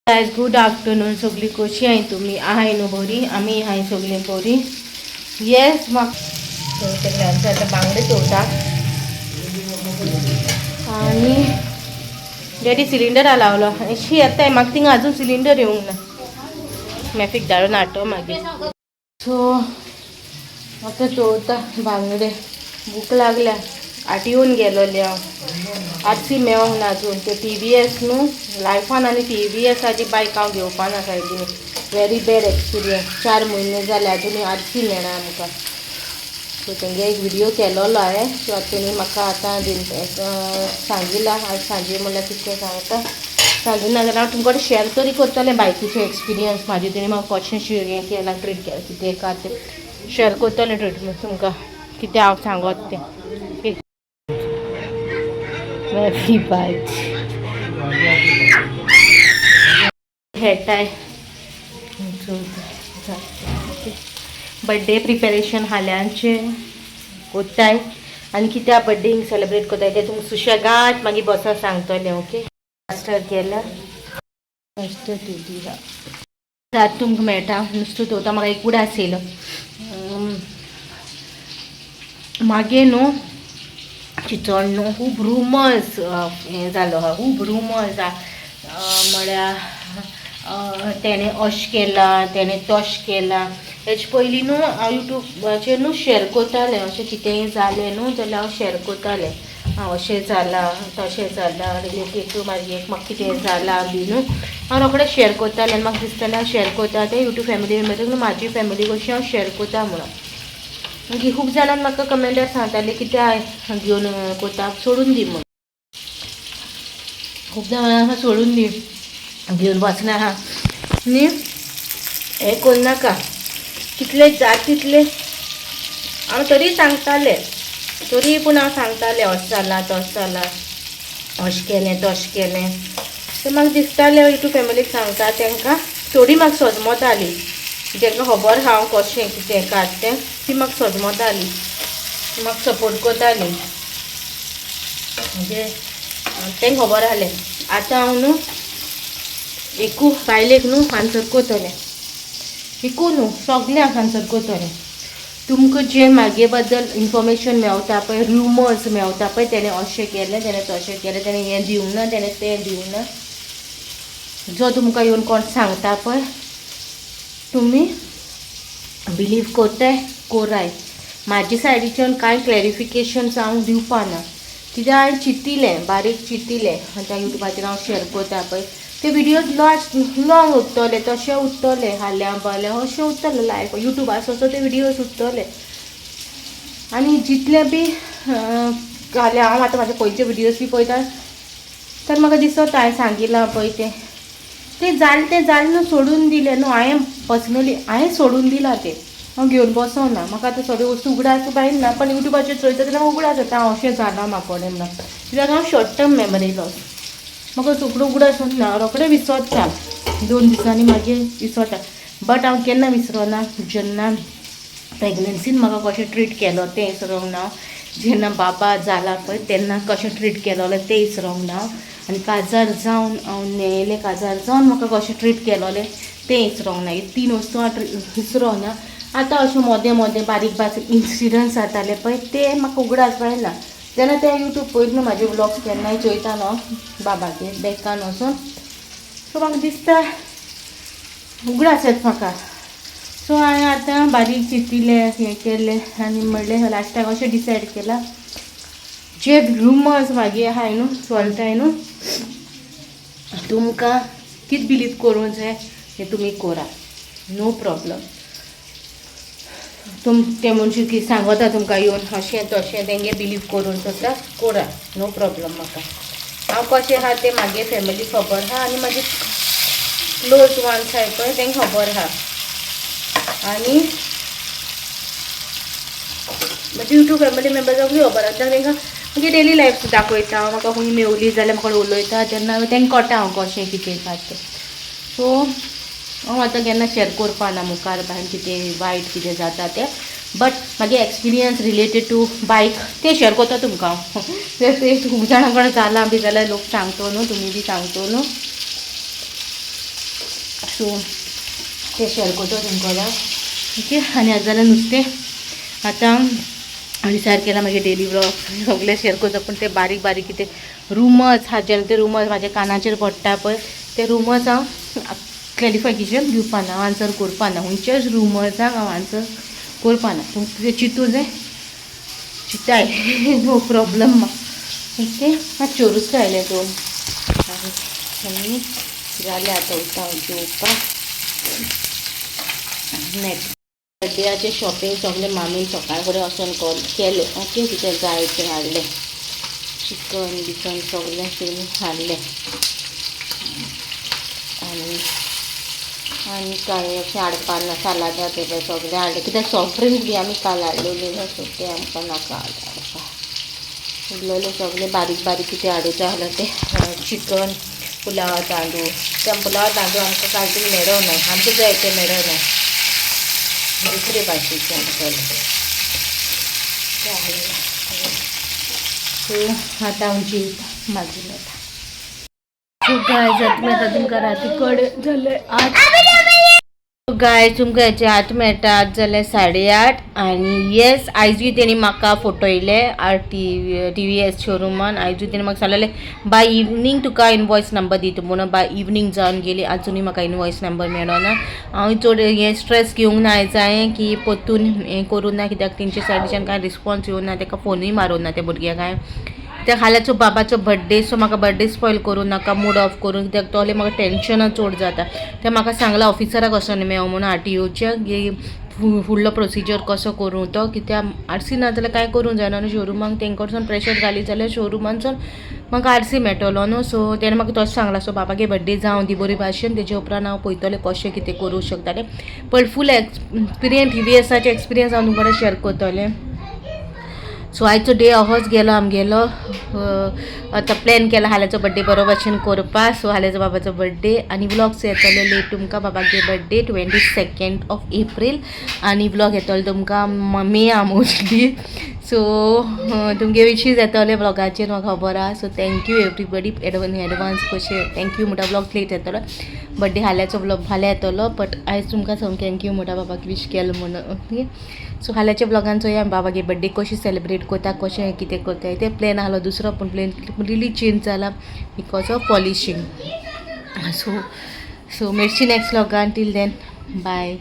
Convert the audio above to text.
Guys good afternoon सगळी कशी आहे तुम्ही आहे न्हू बरी आम्ही आहे सगळी बरी येस मग सगळ्यांचं आता बांगडे चोवता आणि डॅडी सिलिंडर लावलो अशी येताय म्हाका थिंगा अजून सिलिंडर येवंक ना मॅफिक धाडून हाडटो मागीर सो आता चोवता बांगडे भूक लागल्या आठ येवन गेलोले हांव आठशी मेळोंक ना अजून ते TVS न्हू लायफान आनी TVSाची बायक हांव घेवपा ना सायडीन वेरी बॅड एक्सपिरियन्स 4 म्हयने जाले अजून आठशी मेळना आमकां सो तेंगे एक व्हिडिओ केलोलो हांवें सो आतां तेणी म्हाका आतां सांगिला आज सांजे म्हणल्यार कितें सांगता सांगिना जाल्यार हांव तुमकां शेअर तरी करतलें बायकीचें एक्सपिरियन्स म्हाजें तेणी म्हाका कशें हें केलां ट्रीट केलां कितें का तें शेअर करतलें ट्रिटमेंट तुमकां कितें हांव सांगत तें वेरी बॅड हेटाय बर्थडे प्रिपेरेशन हाल्यांचे कोत्ताय आनी कित्या बर्थडे हिंग सेलिब्रेट कोत्ताय ते तुमकां सुशेगाद मागीर बसोन सांगतलें ओके मास्टर केला मास्टर टी आतां तुमकां मेळटा नुस्तें दवरता म्हाका एक उडास येयलो मागे न्हू चिचोण न्हू खूब रुमर्स हें जालो आहा खूब रुमर्स म्हळ्यार तेणें अशें केलां तेणें तशें केलां हेजे पयलीं न्हू हांव यूट्यूबाचेर न्हू शेअर कोत्तालें अशें कितेंय जालें न्हू जाल्यार हांव शेअर कोत्तालें अशें जालां तशें जालां रिलेटेड टू म्हाजी एक म्हाका कितें जालां बी न्हू हांव रोखडें शेअर कोत्तालें आनी म्हाका दिसतालें हांव शेअर कोत्ता तें यूट्यूब फॅमिली मेंबर्स म्हाजी फॅमिली कशी हांव शेअर कोत्ता म्हणून मागीर खूब जाणांनी म्हाका कमेंटार सांगताले कित्याक घेवन कोता सोडून दी म्हूण खूब जाणां सोडून दी घेवन बसना आहा न्ही हें कोन्नाका कितले जात तितले हांव तरी सांगतालें तरी पूण हांव सांगतालें अशें जालां तशें जालां अशें केलें तशें केलें सो म्हाका दिसतालें यूट्यूब फॅमिलीक सांगता तांकां थोडी म्हाका सजमताली जेका खबर हांव कशें कितें काड तें ती म्हाका सजमताली म्हाका सपोर्ट कोताली म्हणजे तेंक खबर आहलें आतां हांव न्हू एकू बायलेक न्हू आन्सर कोतलें एकू न्हू सगल्यांक आन्सर कोतलें तुमकां जें म्हागे बद्दल इन्फॉर्मेशन मेवता पळय रुमर्स मेवता पळय तेणें अशें केलें तेणें तशें केलें तेणें हें दिवंक ना तेणें तें दिवंक ना जो तुमकां येवन कोण सांगता पळय तुमी बिलीव कोत्ताय कोराय म्हाजे सायडीच्यान कांय क्लॅरिफिकेशन्स हांव दिवपा ना कित्याक हांवें चिंतिलें बारीक चिंतिलें आनी त्या यूट्यूबाचेर हांव शेअर कोत्ता पळय ते विडियोज लॉंग उरतले तशें उरतले हाल्या बाल्या अशें उरतलें लायफ यूट्यूबाचो ते विडियोज उरतले आनी जितले बी हाल्या हांव आतां म्हाजे पयलींचे विडियोज बी पळयता तर म्हाका दिसता हांवें सांगिलां पळय तें जालें न्हू सोडून दिलें न्हू हांवें पर्सनली हांवें सोडून दिलां तें हांव घेवन बसोना म्हाका आतां सगळे वस्तू उगडास पाहिजे ना पण यूट्यूबाचेर चोयता जाल्यार हांव उगडास येता हांव अशें जालां म्हाका म्हणून कित्याक हांव शॉर्ट टर्म मेमरी लॉस म्हाका सगळो उगडास ना रोखडें विसरता 2 दिसांनी मागीर विसरता बट हांव केन्ना विसरना जेन्ना प्रेग्नन्सीन म्हाका कशें ट्रीट केलो तें विसरोंक ना जेन्ना बाबा जाला पळय तेन्ना कशें ट्रीट केलोलें तें विसरोंक ना आनी काजार जावन हांव न्हेयलें काजार जावन म्हाका कशें ट्रीट केलोलें तें विसरोंक ना ही 3 वस्तू हांव विसरोंक ना आतां अशें मोदें मोदें बारीक बारीक इन्सिडंट्स जाताले पळय ते म्हाका उगडास पायना तेन्ना ते यूट्यूब पळयत न्हू म्हाजे व्लॉग्स केन्नाय चोयता न्हू बाबागेर बेकान वचून सो म्हाका दिसता उगडास येता म्हाका सो हांवें आतां बारीक चिंतिलें हें केलें आनी म्हणलें लास्टाक अशें डिसायड केलां जे रुमर्स मागे आहाय न्हू चलताय न्हू तुमकां कितें बिलीव करूंक जाय हें तुमी करा नो प्रॉब्लम ते मनशां कितें सांगता तुमकां येवन अशें तशें तेंगे बिलीव करून सुद्दां करा नो प्रॉब्लम म्हाका हांव कशें आहा तें म्हागे फॅमिली खबर आहा आनी म्हाजे क्लोज वन्स आहाय पळय तेंकां खबर आहा आनी म्हाजे यूट्यूब फॅमिली मेंबर्सांकूय खबर आसा तेंकां मागीर डेली लायफ दाखयता म्हाका खंय मेवली जाल्यार म्हाका उलयता तेन्ना तेंकां कळटा हांव कशें कितें काय तें सो हांव आतां केन्ना शेअर करपा ना मुखार भायर कितें वायट कितें जाता तें बट मागे एक्सपिरियन्स रिलेटेड टू बायक ते शेअर करता तुमकां हांव ते खूब जाणां कडेन जालां बी जाल्यार लोक सांगतो न्हू तुमी बी सांगतो न्हू सो ते शेअर करतो तुमकां ओके. आनी आज जाल्यार नुस्तें आतां डिसायड केला मागे डेली ब्लॉग सगळे शेअर करता, पण ते बारीक बारीक कितें रुमर्स हा जेन्ना ते रुमर्स म्हाज्या कानाचेर पडटा पळय ते रुमर्स हांव क्लॅरिफिकेशन दिवपा ना, आन्सर करपा ना. खंयच्याच रुमर्सांक हांव आन्सर करपा ना. तुमकां तें चिंतूं जाय चिंताय नो प्रॉब्लम ओके. मात चोरूच खायले दोन आनी जालें आतां वयता हांव जेवपाक. नेक्स्ट बड्डेचे शॉपिंग सगळें मामीन सकाळ फुडें वचून केलें ओके. कितें जाय तें हाडलें, चिकन बिकन सगळें तेणी हाडलें. आनी काय अशें हाडपा ना, सालादां ते सगळें हाडलें. कित्याक सॉफ्ट ड्रिंक्स बी आमी काल हाडलेलीं न्हू, सो ते आमकां नाका हाडपा. उरलेलें सगळें बारीक बारीक कितें हाडूंक जाय आसलें तें चिकन, पुलाव तांदूळ. त्या पुलाव तांदूळ आमकां काल तरी मेळोना, आमकां जाय ते मेळोना, दुसरे भाशेचे आमकां. सो आतां हांव जेवता मागीर मेळटा. सो गायज आतां मेळटा तुमकां राती कडेन जाले 8. गाय तुमकां हेचे 8 मेळटात जाल्यार 8:30. आनी येस आयजूय तेणी म्हाका फटयले TVS शोरुमान. आयजूय तेणी म्हाका सांगलेलें बाय इवनींग तुका इनवॉयस नंबर दिता म्हणून. बाय इवनींग जावन गेली, आजुनूय म्हाका इनवॉयस नंबर मेळोना. हांव चड हें स्ट्रेस घेवंक ना जाय की परतून हें करूं ना, कित्याक तेंचे सायडीच्यान कांय रिस्पॉन्स येवं ना, ताका फोनूय मारूं ना त्या भुरग्याक कांय. कित्याक हाल्याचो बाबाचो बड्डे, सो म्हाका बड्डे स्पॉयल करूं नाका, मूड ऑफ करूं, कित्याक तोले म्हाका टेंशन चड जाता. ते म्हाका सांगला ऑफिसराक वचोन मेळो म्हणून RTOच्या की फुडलो प्रोसिजर कसो करूं तो, कित्याक RC ना जाल्यार कांय करूं जायना न्हू शोरुमाक. तेंकडसून प्रेशर घाली जाल्यार शोरुमानसून म्हाका RC मेळटलो न्हू. सो तेणें म्हाका तोच सांगला. सो बाबागे बड्डे जावं दी बरी भाशेन, तेजे उपरांत हांव पळयतलें कशें कितें करूं शकतालें. पण फूल एक्सपिरियन्स TVSाचे एक्सपिरियन्स हांव तुमकां शेअर करतलें. सो आयचो डे अहोच गेलो आमगेलो. आतां प्लॅन केला हाल्याचो बड्डे बरो भाशेन करपा. सो हाल्याचो बाबाचो बड्डे आनी व्लॉग्स येतले लेट तुमकां बाबागे बड्डे 22 एप्रील. आनी व्लॉग येतलो तुमकां मे मोस्टली. सो तुमगे विशीज येतले व्लॉगाचेर म्हाका खबर आहा. सो थँक्यू एवरीबडी एडवान्स कशें थँक्यू म्हणटा. व्लॉग लेट येतलो, बड्डे हाल्याचो व्लॉग फाल्यां येतलो, बट आयज तुमकां सांग थँक्यू म्हणटा बाबाक विश केलो म्हणून ओके. सो हाल्याच्या ब्लॉगान चोया बाबागे बड्डे कशी सेलिब्रेट करता, कशें कितें करता. ते प्लॅन आसलो दुसरो, पूण प्लॅन रिली चेंज जाला बिकॉज ऑफ पॉलिशींग. सो मेळची नेक्स्ट व्लॉगान. Till then bye.